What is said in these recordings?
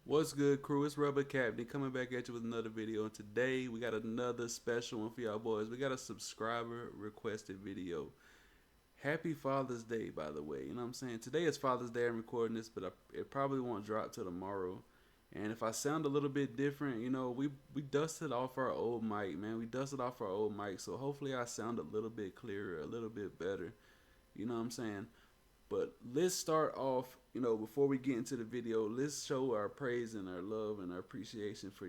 What's good, crew? It's Rubber Captain coming back at you with another video. And today we got another special one for y'all boys. We got a subscriber requested video. Happy Father's Day, by the way. You know what I'm saying? Today is Father's Day. I'm recording this, but it probably won't drop till tomorrow. And if I sound a little bit different, we dusted off our old mic, man. We dusted off our old mic, so hopefully I sound a little bit clearer, a little bit better. You know what I'm saying? But let's start off, before we get into the video, let's show our praise and our love and our appreciation for,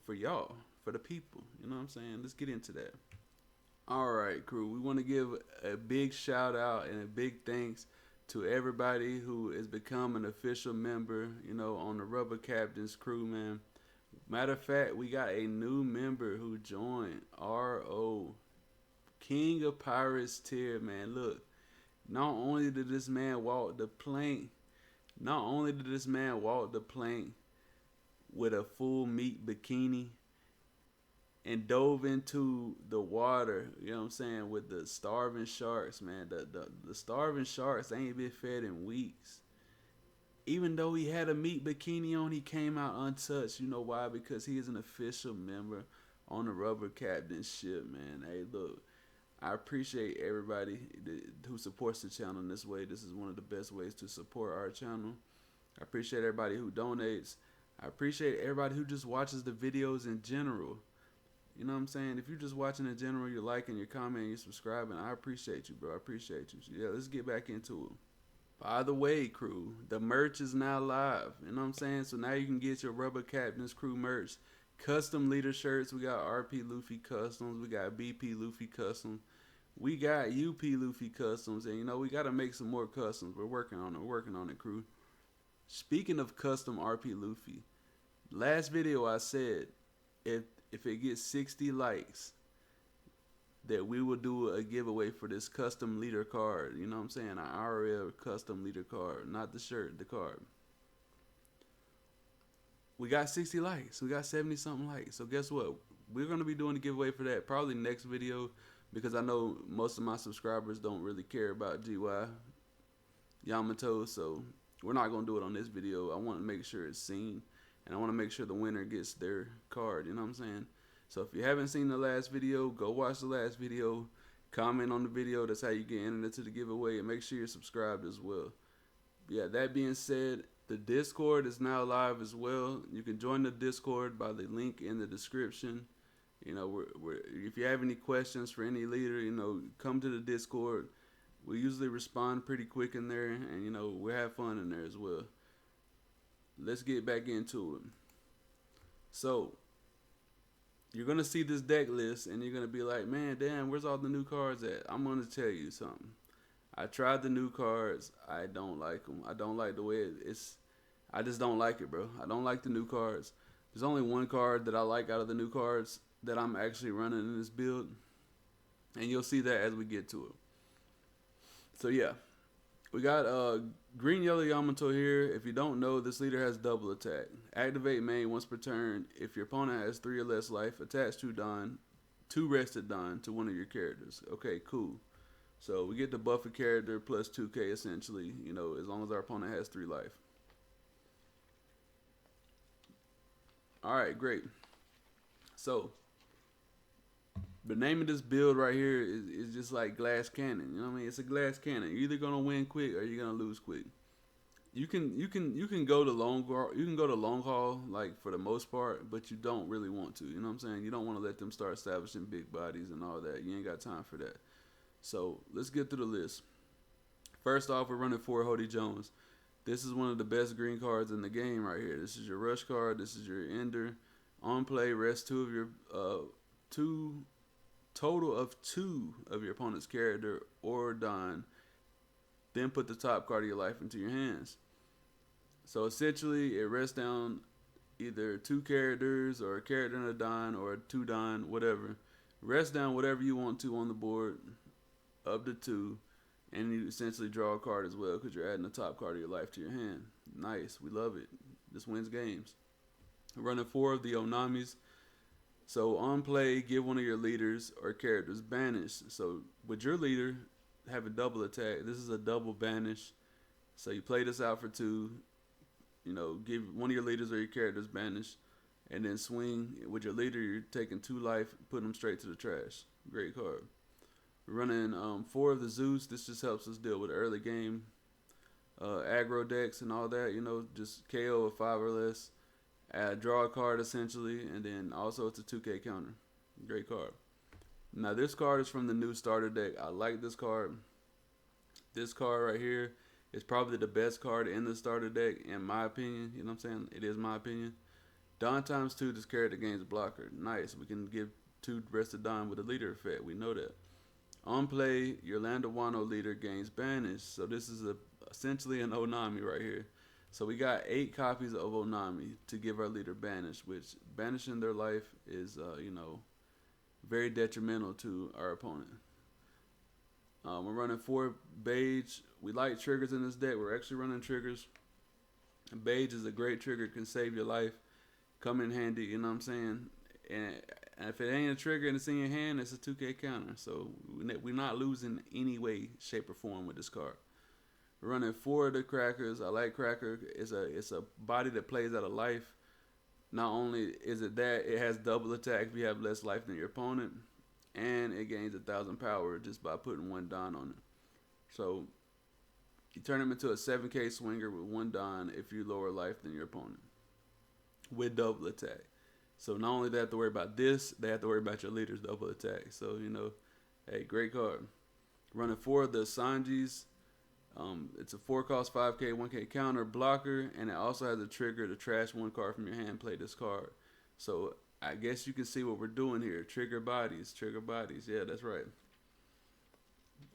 for y'all, for the people. You know what I'm saying? Let's get into that. All right, crew. We want to give a big shout out and a big thanks to everybody who has become an official member, on the Rubber Captains crew, man. Matter of fact, we got a new member who joined, RO, King of Pirates tier, man. Look, not only did this man walk the plank, not only did this man walk the plank with a full meat bikini and dove into the water, you know what I'm saying, with the starving sharks, man. The starving sharks ain't been fed in weeks. Even though he had a meat bikini on, he came out untouched. You know why? Because he is an official member on the Rubber Captain ship, man. Hey, look, I appreciate everybody who supports the channel in this way. This is one of the best ways to support our channel. I appreciate everybody who donates. I appreciate everybody who just watches the videos in general. You know what I'm saying? If you're just watching in general, you're liking, you're commenting, you're subscribing, I appreciate you, bro. I appreciate you. So yeah, let's get back into it. By the way, crew, the merch is now live. You know what I'm saying? So now you can get your Rubber Captains crew merch. Custom leader shirts. We got RP Luffy Customs. We got BP Luffy Customs. We got UP Luffy Customs. And, we got to make some more customs. We're working on it. We're working on it, crew. Speaking of custom RP Luffy, last video I said if it gets 60 likes, that we will do a giveaway for this custom leader card. You know what I'm saying? An IRL custom leader card. Not the shirt, the card. We got 60 likes. We got 70 something likes. So guess what? We're going to be doing a giveaway for that probably next video, because I know most of my subscribers don't really care about GY Yamato. So we're not going to do it on this video. I want to make sure it's seen, and I want to make sure the winner gets their card. You know what I'm saying? So if you haven't seen the last video, go watch the last video. Comment on the video. That's how you get entered into the giveaway. And make sure you're subscribed as well. Yeah, that being said, the Discord is now live as well. You can join the Discord by the link in the description. If you have any questions for any leader, come to the Discord. We usually respond pretty quick in there, and we have fun in there as well. Let's get back into it. So you're going to see this deck list, and you're going to be like, man, damn, where's all the new cards at? I'm going to tell you something. I tried the new cards. I don't like them. I don't like the way it's. I just don't like it, bro. I don't like the new cards. There's only one card that I like out of the new cards that I'm actually running in this build, and you'll see that as we get to it. So, yeah. We got green yellow Yamato here. If you don't know, this leader has double attack. Activate main once per turn. If your opponent has 3 or less life, attach 2 rested Don to one of your characters. Okay, cool. So we get the buff a character plus 2k essentially, as long as our opponent has 3 life. Alright, great. So the name of this build right here is just like glass cannon. You know what I mean? It's a glass cannon. You're either gonna win quick or you're gonna lose quick. You can go to long haul, like, for the most part, but you don't really want to. You know what I'm saying? You don't want to let them start establishing big bodies and all that. You ain't got time for that. So let's get through the list. First off, we're running 4 Hody Jones. This is one of the best green cards in the game right here. This is your rush card. This is your ender. On play, rest 2 of your total of 2 of your opponent's character or Don. Then put the top card of your life into your hands. So essentially, it rests down either 2 characters or a character and a Don or 2 Don, whatever. Rest down whatever you want to on the board of the 2, and you essentially draw a card as well because you're adding the top card of your life to your hand. Nice, we love it. This wins games. We're running 4 of the Onamis. So on play, give one of your leaders or characters banish. So with your leader having double attack, this is a double banish. So you play this out for 2. You know, give one of your leaders or your characters banished, and then swing with your leader. You're taking 2 life, putting them straight to the trash. Great card. We're running 4 of the Zeus. This just helps us deal with early game aggro decks and all that. You know, just KO a 5 or less. Draw a card essentially, and then also it's a 2K counter. Great card. Now this card is from the new starter deck. I like this card. This card right here is probably the best card in the starter deck in my opinion. You know what I'm saying? It is my opinion. Dawn times 2, this character gains a blocker. Nice. We can give 2 rest of Dawn with a leader effect. We know that. On play, your Land of Wano leader gains banished. So this is essentially an Onami right here. So we got 8 copies of Onami to give our leader banished, which banishing their life is, you know, very detrimental to our opponent. We're running 4 Beige. We like triggers in this deck. We're actually running triggers. Beige is a great trigger, can save your life, come in handy, you know what I'm saying? And if it ain't a trigger and it's in your hand, it's a 2K counter. So we're not losing any way, shape, or form with this card. We're running 4 of the Crackers. I like Cracker. It's a body that plays out of life. Not only is it that, it has double attack if you have less life than your opponent, and it gains 1,000 power just by putting 1 Don on it. So you turn him into a 7K swinger with 1 Don if you lower life than your opponent with double attack. So not only do they have to worry about this, they have to worry about your leader's double attack. So, you know, hey, great card. Running 4 of the Sanjis. It's a 4 cost 5K, 1K counter blocker, and it also has a trigger to trash 1 card from your hand, play this card. So I guess you can see what we're doing here. Trigger bodies. Yeah, that's right.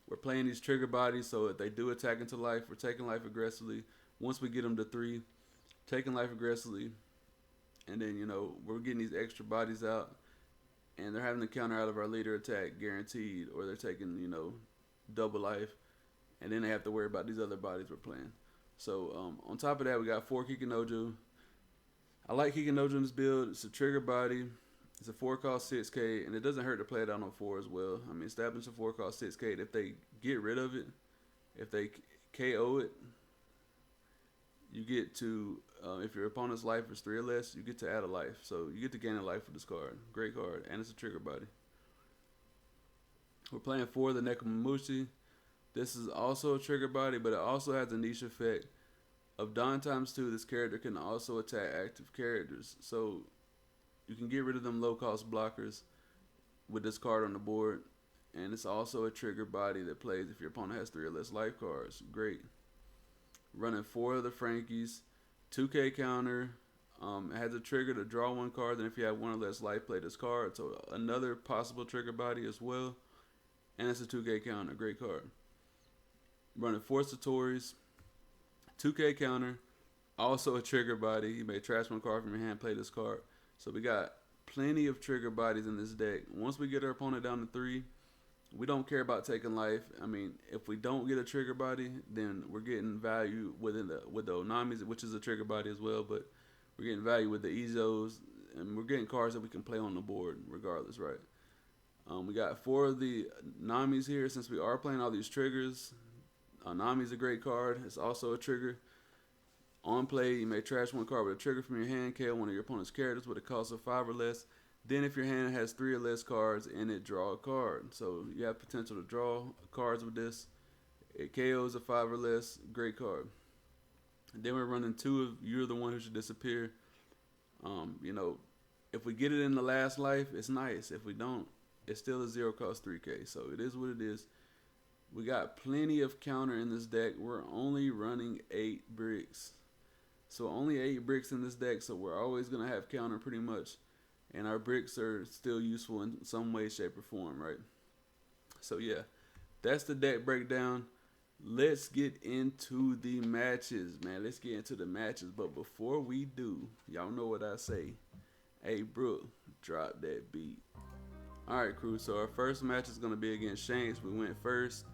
We're playing these trigger bodies, so if they do attack into life, we're taking life aggressively. Once we get them to 3, taking life aggressively, and then, you know, we're getting these extra bodies out, and they're having to counter out of our leader attack guaranteed, or they're taking, you know, double life. And then they have to worry about these other bodies we're playing. So on top of that, we got 4 Kikinojo. I like Kikinojo in this build. It's a trigger body. It's a 4 cost 6K, and it doesn't hurt to play it out on 4 as well. I mean, establish a 4 cost 6K. If they get rid of it, if they KO it, you get to, if your opponent's life is 3 or less, you get to add a life. So you get to gain a life with this card. Great card, and it's a trigger body. We're playing 4 of the Nekomamushi. This is also a trigger body, but it also has a niche effect of Dawn times 2. This character can also attack active characters. So you can get rid of them low cost blockers with this card on the board. And it's also a trigger body that plays if your opponent has 3 or less life cards. Great. Running 4 of the Frankies. 2K counter. It has a trigger to draw 1 card. Then if you have 1 or less life, play this card. So another possible trigger body as well. And it's a 2K counter. Great card. Running 4 Satoris, 2K counter, also a trigger body. You may trash 1 card from your hand, play this card. So we got plenty of trigger bodies in this deck. Once we get our opponent down to 3, we don't care about taking life. I mean, if we don't get a trigger body, then we're getting value with the Onamis, which is a trigger body as well. But we're getting value with the Izos, and we're getting cards that we can play on the board regardless, right? We got 4 of the Namis here since we are playing all these triggers. Nami's a great card. It's also a trigger. On play, you may trash 1 card with a trigger from your hand, KO 1 of your opponent's characters with a cost of 5 or less. Then if your hand has 3 or less cards in it, draw a card. So you have potential to draw cards with this. It KOs a 5 or less. Great card. And then we're running 2 of You're the One Who Should Disappear. You know, if we get it in the last life, it's nice. If we don't, it's still a 0 cost 3K. So it is what it is. We got plenty of counter in this deck. We're only running 8 bricks. So only 8 bricks in this deck. So we're always going to have counter pretty much. And our bricks are still useful in some way, shape, or form, right? So yeah, that's the deck breakdown. Let's get into the matches, man. Let's get into the matches. But before we do, y'all know what I say. Hey, Brooke, drop that beat. All right, crew. So our first match is going to be against Shanks. We went first.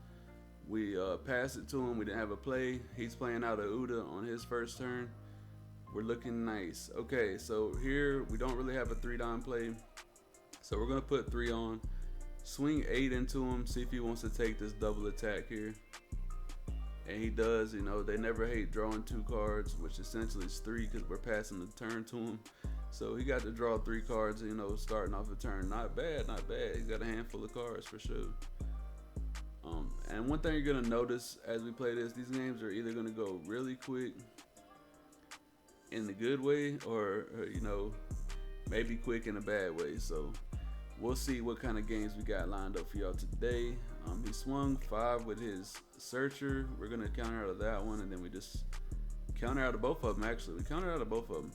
We passed it to him. We didn't have a play. He's playing out a Uda on his first turn. We're looking nice. Okay, so here we don't really have a 3-down play. So we're going to put 3 on. Swing 8 into him. See if he wants to take this double attack here. And he does, you know, they never hate drawing 2 cards, which essentially is 3 because we're passing the turn to him. So he got to draw 3 cards, you know, starting off the turn. Not bad, not bad. He's got a handful of cards for sure. And one thing you're gonna notice as we play this, these games are either gonna go really quick in the good way, or you know, maybe quick in a bad way. So we'll see what kind of games we got lined up for y'all today. He swung 5 with his searcher. We're gonna counter out of that one, and then we just counter out of both of them. Actually, we counter out of both of them,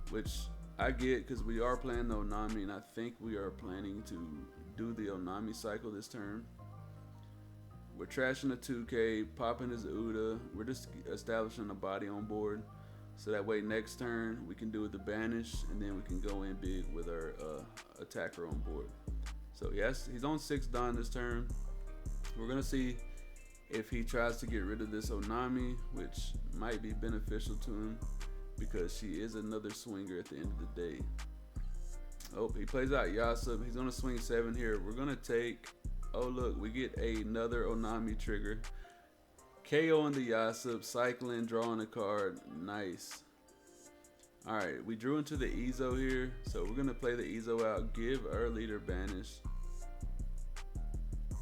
which I get because we are playing the Onami, and I think we are planning to do the Onami cycle this turn. We're trashing the 2K, popping his Uda. We're just establishing a body on board, so that way next turn we can do the banish, and then we can go in big with our attacker on board. So yes, he's on 6 Don this turn. We're gonna see if he tries to get rid of this Onami, which might be beneficial to him because she is another swinger at the end of the day. Oh, he plays out Yasub. He's gonna swing 7 here. We're gonna take, oh look, we get another Onami trigger. KO on the Yasub, cycling, drawing a card, nice. All right, we drew into the Ezo here, so we're gonna play the Ezo out, give our leader banish.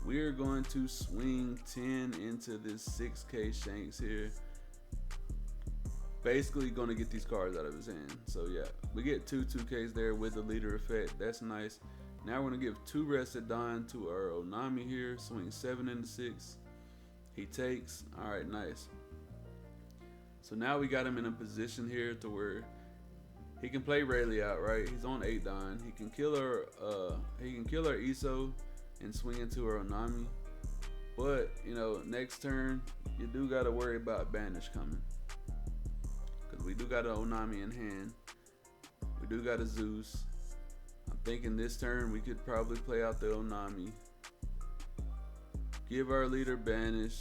We're going to swing 10 into this 6K Shanks here. Basically gonna get these cards out of his hand. So yeah, we get 2 2Ks there with the leader effect, that's nice. Now we're gonna give 2 rested Don to our Onami here, swing 7 into 6. He takes, all right, nice. So now we got him in a position here to where he can play Rayleigh out, right? He's on 8 Don. He can kill our Iso and swing into our Onami. But, you know, next turn, you do gotta worry about banish coming. Cause we do got an Onami in hand. We do got a Zeus. I'm thinking this turn we could probably play out the Onami. Give our leader banish.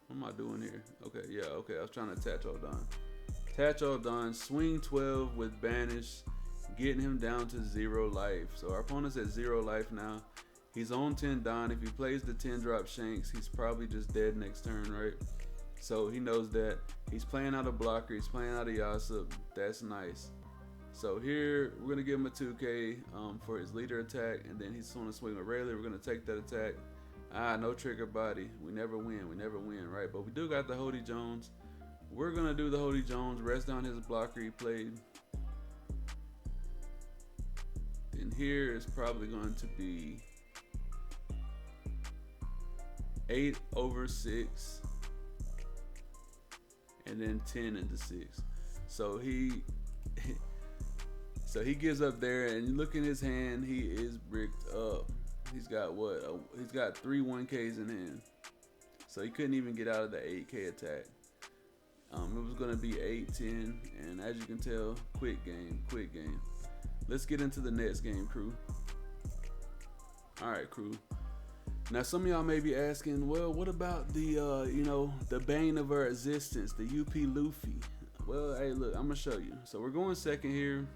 What am I doing here? Okay, yeah, okay. I was trying to attach all done. Attach all done. Swing 12 with banish, getting him down to 0 life. So our opponent's at 0 life now. He's on 10 Don. If he plays the 10 drop Shanks, he's probably just dead next turn, right? So he knows that. He's playing out a blocker. He's playing out a Yasub. That's nice. So here, we're going to give him a 2K for his leader attack, and then he's going to swing with Rayleigh. We're going to take that attack. No trigger body. We never win, right? But we do got the Hody Jones. We're going to do the Hody Jones, rest down his blocker he played. Then here is probably going to be 8 over 6, and then 10 into 6. So he gives up there, and you look in his hand, he is bricked up. He's got what? He's got 3 1Ks in hand. So he couldn't even get out of the 8K attack. It was gonna be 8-10, and as you can tell, quick game. Let's get into the next game, crew. All right, crew. Now some of y'all may be asking, well, what about the the bane of our existence, the UP Luffy? Well, hey, look, I'm gonna show you. So we're going second here.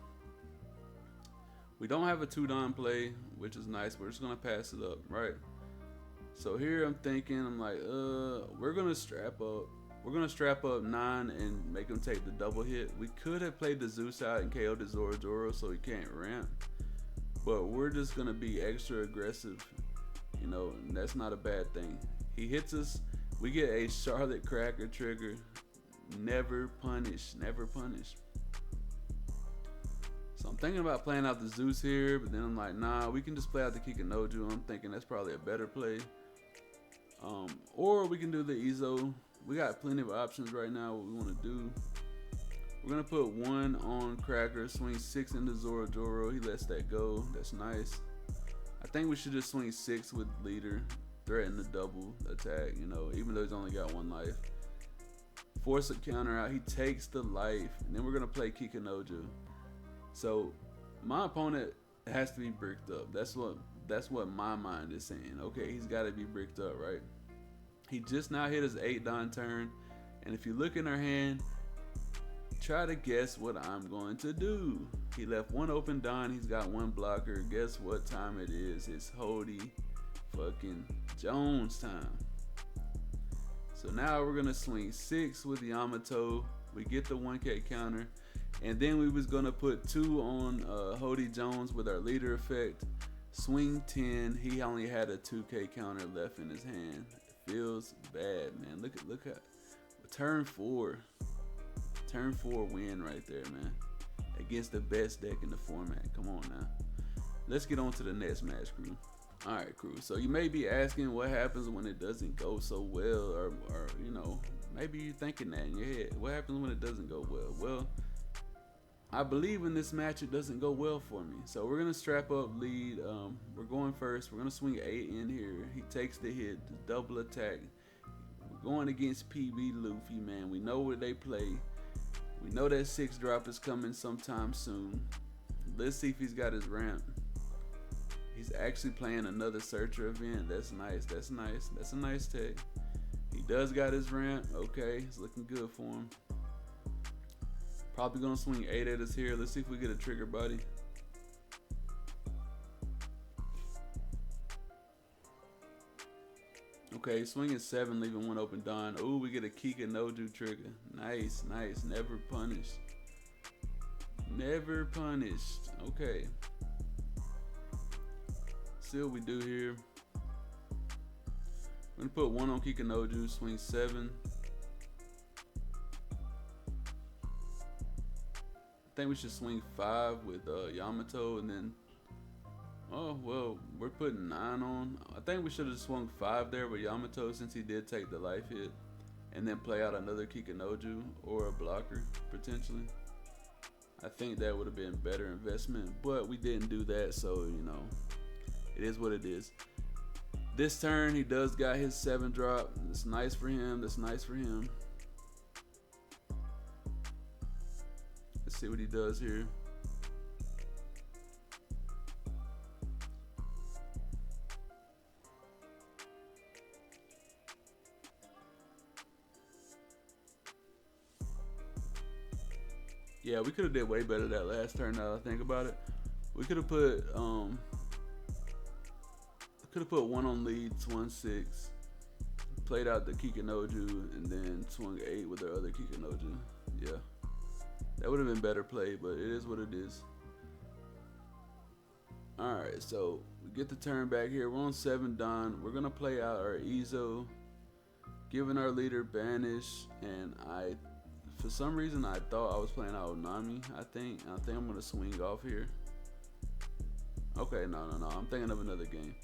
We don't have a 2 Don play, which is nice. We're just gonna pass it up, right? So here I'm thinking, I'm like, we're gonna strap up. We're gonna strap up 9 and make him take the double hit. We could have played the Zeus out and KO'd the Zoro so he can't ramp, but we're just gonna be extra aggressive, and that's not a bad thing. He hits us, we get a Charlotte Cracker trigger. Never punish. So I'm thinking about playing out the Zeus here, but then I'm like, nah, we can just play out the Kikinoju. I'm thinking that's probably a better play. Or we can do the Izo. We got plenty of options right now what we want to do. We're going to put 1 on Cracker, swing 6 into Zoro. He lets that go. That's nice. I think we should just swing 6 with leader, threaten the double attack, even though he's only got 1 life. Force a counter out. He takes the life, and then we're going to play Kikinoju. So my opponent has to be bricked up. That's what my mind is saying. Okay, he's got to be bricked up, right? He just now hit his 8 Don turn, and if you look in our hand, try to guess what I'm going to do. He left 1 open Don. He's got 1 blocker. Guess what time it is? It's Hody fucking Jones time. So now we're gonna swing 6 with Yamato. We get the 1K counter, and then we was gonna put 2 on Hody Jones with our leader effect. Swing 10. He only had a 2K counter left in his hand. It feels bad, man. Look at turn 4. Turn 4 win right there, man. Against the best deck in the format. Come on now. Let's get on to the next match, crew. Alright, crew. So you may be asking what happens when it doesn't go so well, or you know, maybe you're thinking that in your head. What happens when it doesn't go well? Well, I believe in this match it doesn't go well for me. So we're gonna strap up lead. We're going first. We're gonna swing 8 in here. He takes the hit, the double attack. We're going against PB Luffy, man. We know where they play. We know that 6 drop is coming sometime soon. Let's see if he's got his ramp. He's actually playing another searcher event. That's nice. That's nice. That's a nice tech. He does got his ramp. Okay, it's looking good for him. Probably gonna swing 8 at us here. Let's see if we get a trigger body. Okay, swinging 7, leaving 1 open Don. Ooh, we get a Kika Noju trigger. Nice, nice. Never punished. Never punished. Okay. See what we do here. I'm gonna put 1 on Kika Noju, swing 7. I think we should swing 5 with Yamato, and then, oh well, we're putting 9 on. I think we should have swung 5 there with Yamato since he did take the life hit, and then play out another Kika Noju or a blocker potentially. I think that would have been better investment, but we didn't do that, so you know, it is what it is. This turn he does got his 7 drop. That's nice for him. That's nice for him. Let's see what he does here. Yeah, we could have did way better that last turn now that I think about it. We could have put 1 on lead, swung 6, played out the Kika Noju, and then swung 8 with the other Kika Noju. Yeah. That would have been better play, but it is what it is. Alright, so we get the turn back here. We're on 7 Don. We're gonna play out our Izo, giving our leader banish, and for some reason I thought I was playing out Onami. I think I'm gonna swing off here. Okay, no, I'm thinking of another game.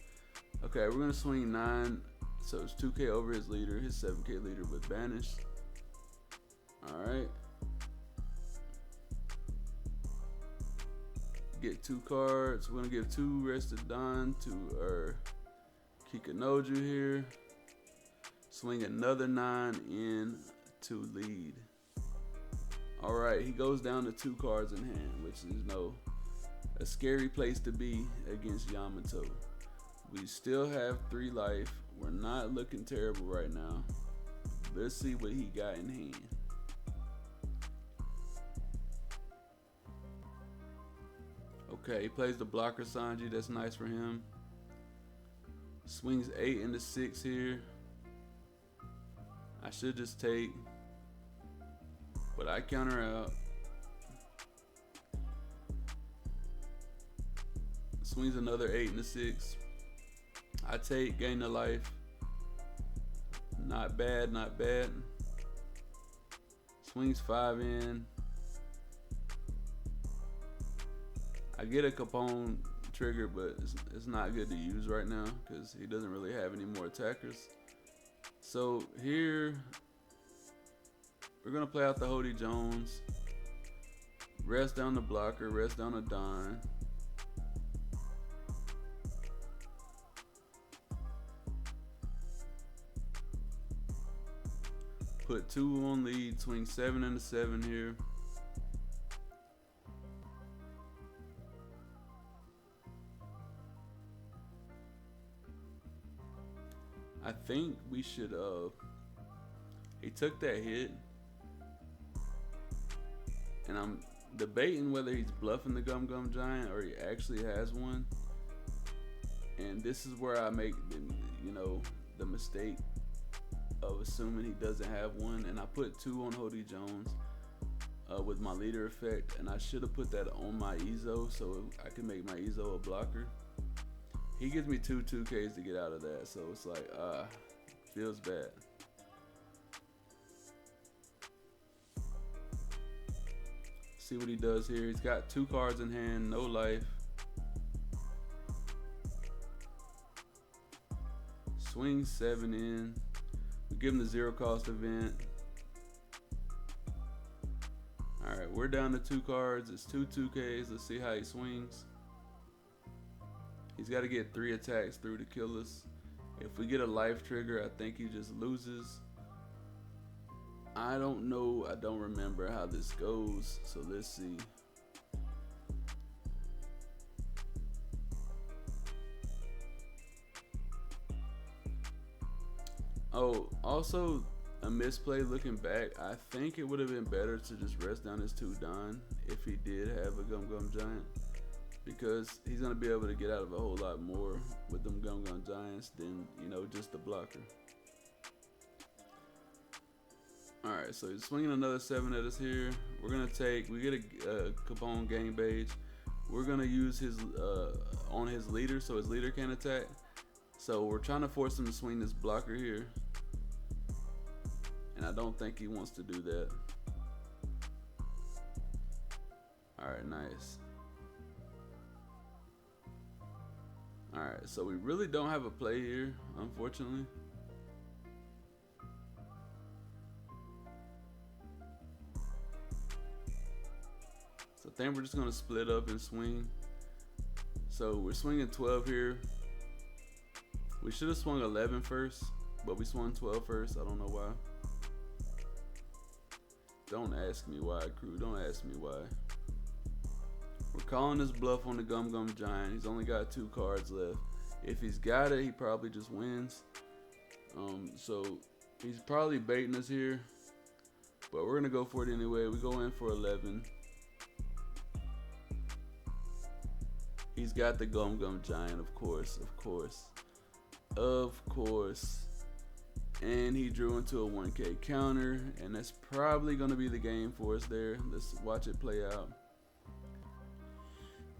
Okay, we're gonna swing 9, so it's 2K over his leader, his 7K leader with banish. Alright. Get 2 cards. We're gonna give 2 rested Don to our Kika Noju here. Swing another 9 in to lead. Alright, he goes down to 2 cards in hand, which is a scary place to be against Yamato. We still have 3 life. We're not looking terrible right now. Let's see what he got in hand. Okay, he plays the blocker Sanji. That's nice for him. Swings 8 into 6 here. I should just take, but I counter out. Swings another 8 into 6. I take, gain the life. Not bad, not bad. Swings 5 in. I get a Capone trigger, but it's not good to use right now because he doesn't really have any more attackers. So here, we're gonna play out the Hody Jones. Rest down the blocker, rest down the Don. Put 2 on lead, swing 7 into 7 here. I think we should, he took that hit, and I'm debating whether he's bluffing the Gum Gum Giant or he actually has one. And this is where I make the mistake of assuming he doesn't have one, and I put 2 on Hody Jones with my leader effect, and I should have put that on my Ezo so I can make my Ezo a blocker. He gives me 2Ks to get out of that, so it's like feels bad. See what he does here. He's got 2 cards in hand, no life. Swing 7 in. We give him the 0 cost event. Alright, we're down to 2 cards. It's 2Ks. Let's see how he swings. He's got to get 3 attacks through to kill us. If we get a life trigger, I think he just loses. I don't know. I don't remember how this goes. So let's see. Oh, also a misplay looking back. I think it would have been better to just rest down his 2 Don if he did have a Gum Gum Giant, because he's gonna be able to get out of a whole lot more with them Gum Gum Giants than just the blocker. All right, so he's swinging another 7 at us here. We're gonna take. We get a Capone Gang Beige. We're gonna use his on his leader, so his leader can't attack. So we're trying to force him to swing this blocker here. And I don't think he wants to do that. Alright, nice. Alright, so we really don't have a play here, unfortunately. So I think we're just going to split up and swing. So we're swinging 12 here. We should have swung 11 first, but we swung 12 first. I don't know why. Don't ask me why, crew. Don't ask me why. We're calling his bluff on the Gum Gum Giant. He's only got 2 cards left. If he's got it, he probably just wins. So he's probably baiting us here, but we're gonna go for it anyway. We go in for 11. He's got the Gum Gum Giant, of course. And he drew into a 1K counter, and that's probably going to be the game for us there. Let's watch it play out.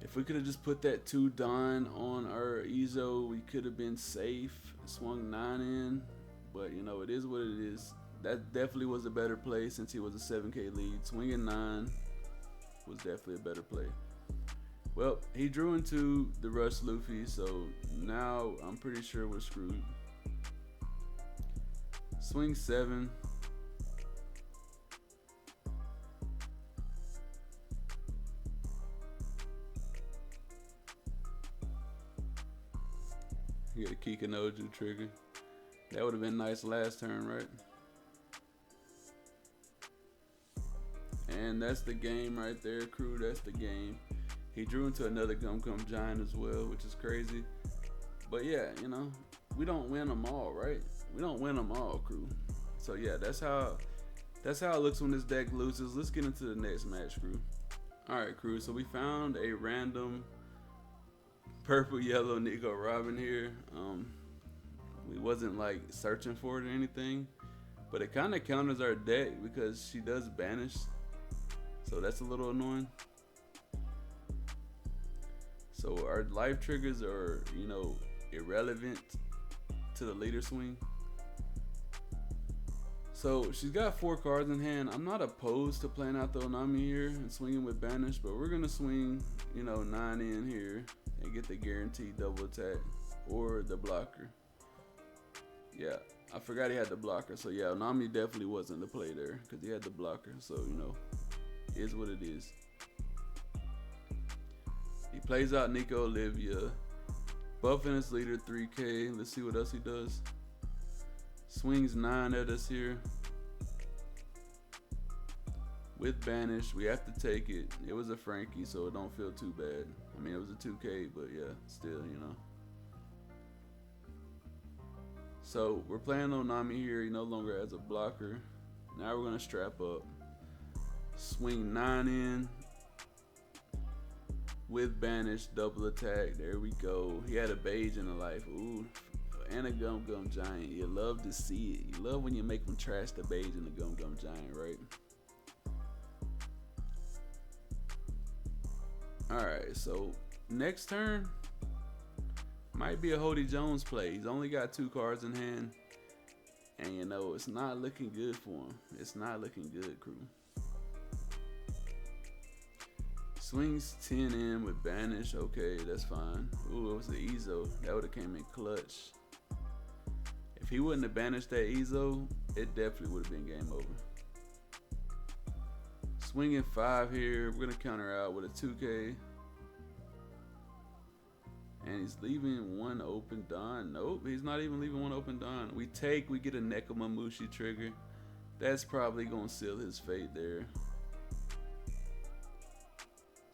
If we could have just put that 2 Don on our Ezo, we could have been safe. Swung 9 in, but it is what it is. That definitely was a better play since he was a 7K lead. Swinging 9 was definitely a better play. Well, he drew into the Rush Luffy, so now I'm pretty sure we're screwed. Swing 7. You got a Kikanoju trigger. That would have been nice last turn, right? And that's the game right there, crew. That's the game. He drew into another Gum Gum Giant as well, which is crazy. But yeah, we don't win them all, right? We don't win them all, crew. So yeah, that's how it looks when this deck loses. Let's get into the next match, crew. All right, crew. So we found a random purple yellow Nico Robin here. We wasn't like searching for it or anything, but it kind of counters our deck because she does banish. So that's a little annoying. So our life triggers are, irrelevant to the leader swing. So she's got 4 cards in hand. I'm not opposed to playing out the Onami here and swinging with banish, but we're gonna swing, 9 in here and get the guaranteed double attack or the blocker. Yeah, I forgot he had the blocker. So yeah, Onami definitely wasn't the play there because he had the blocker. So is what it is. He plays out Nico Olivia, buffing his leader 3K. Let's see what else he does. Swings 9 at us here. With banish, we have to take it. It was a Frankie, so it don't feel too bad. I mean, it was a 2K, but yeah, still, So we're playing Onami here. He no longer has a blocker. Now we're gonna strap up. Swing 9 in. with banish, double attack. There we go. He had a beige in the life. Ooh, and a Gum Gum Giant. You love to see it. You love when you make them trash the beige and the Gum Gum Giant, right? Alright, so next turn might be a Hody Jones play. He's only got 2 cards in hand. And you know, it's not looking good for him. It's not looking good, crew. Swings 10 in with banish. Okay, that's fine. Ooh, it was the Ezo. That would have came in clutch. If he wouldn't have banished that Ezo, it definitely would have been game over. Swinging 5 here. We're gonna counter out with a 2K. And he's leaving 1 open Don. Nope, he's not even leaving 1 open Don. We get a Nekomamushi trigger. That's probably gonna seal his fate there.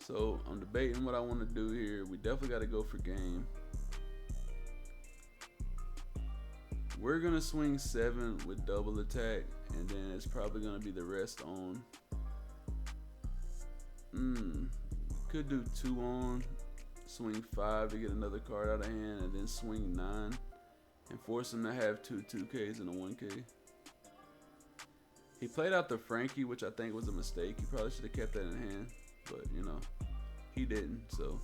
So I'm debating what I want to do here. We definitely got to go for game. We're gonna swing 7 with double attack, and then it's probably gonna be the rest on. Could do 2 on, swing 5 to get another card out of hand, and then swing 9 and force him to have 2 2Ks and a 1K. He played out the Frankie, which I think was a mistake. He probably should have kept that in hand, but you know, he didn't. So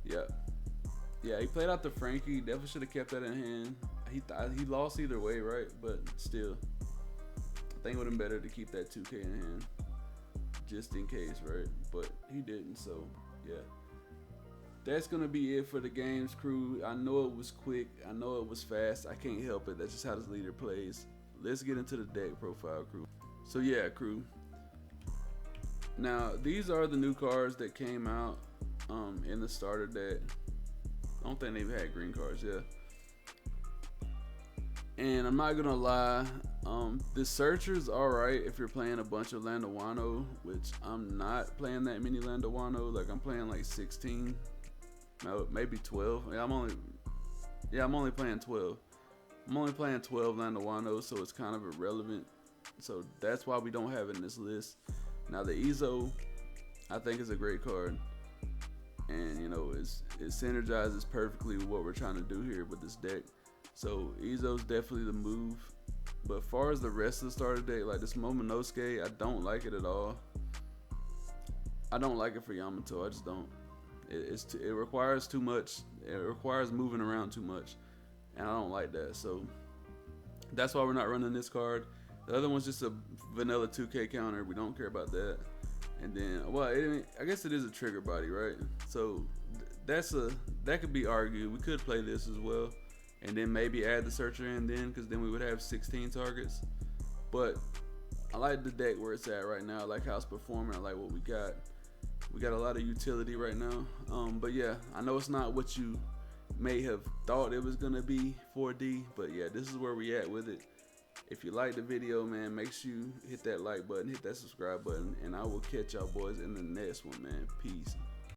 yeah, he played out the Frankie. Definitely should have kept that in hand. He lost either way, right? But still, I think it would have been better to keep that 2K in hand, just in case, right? But he didn't, so yeah. That's gonna be it for the games, crew. I know it was quick. I know it was fast. I can't help it. That's just how this leader plays. Let's get into the deck profile, crew. So yeah, crew. Now these are the new cards that came out in the starter deck. I don't think they even had green cards, yeah. And I'm not gonna lie, the Searcher's alright if you're playing a bunch of Landawano, which I'm not playing that many Landawano. Like I'm playing like 16, no, maybe 12. I'm only playing 12. I'm only playing 12 Landawano, so it's kind of irrelevant. So that's why we don't have it in this list. Now the Ezo, I think is a great card, and you know it synergizes perfectly with what we're trying to do here with this deck. So Ezo's definitely the move. But as far as the rest of the starter deck, like this Momonosuke, I don't like it at all. I don't like it for Yamato. I just don't. It requires too much. It requires moving around too much, and I don't like that. So that's why we're not running this card. The other one's just a vanilla 2K counter. We don't care about that. And then, well, I guess it is a trigger body, right? So that could be argued. We could play this as well, and then maybe add the Searcher in then, because then we would have 16 targets. But I like the deck where it's at right now. I like how it's performing. I like what we got. We got a lot of utility right now. But yeah, I know it's not what you may have thought it was gonna be 4D, but yeah, this is where we at with it. If you like the video, man, make sure you hit that like button, hit that subscribe button, and I will catch y'all boys in the next one, man. Peace.